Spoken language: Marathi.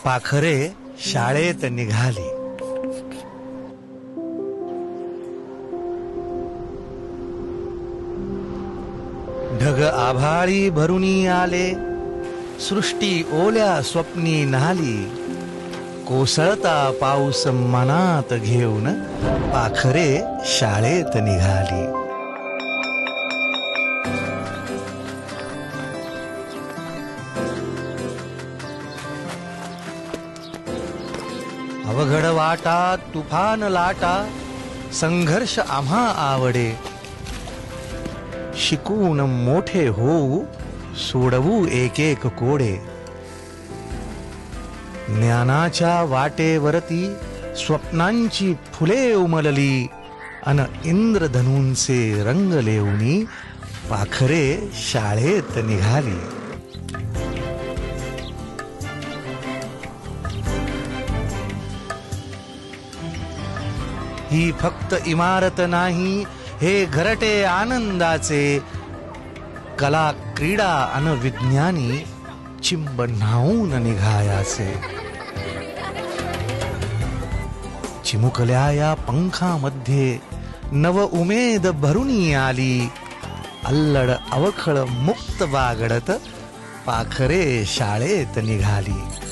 पाखरे शाळेत निघाली. ढग आभाळी भरुनी आले, सृष्टी ओल्या स्वप्नी न्हाली. कोसळता पाऊस मनात घेऊन पाखरे शाळेत निघाली. अवघड वाटा तुफान लाटा, संघर्ष आम्हा आवडे. शिकून मोठे होऊ, सोडवू एक एक कोडे. ज्ञानाच्या वाटेवरती स्वप्नांची फुले उमलली, अन इंद्रधनूंचे रंग लेवणी पाखरे शाळेत निघाली. ही फक्त इमारत नाही, हे घरटे आनंदाचे. कला क्रीडा अन विज्ञानी चिंब न्हाऊन निघायाचे. चिमुकल्या या पंखामध्ये नव उमेद भरुनी आली. अल्लड अवखळ मुक्त बागडत पाखरे शाळेत निघाली.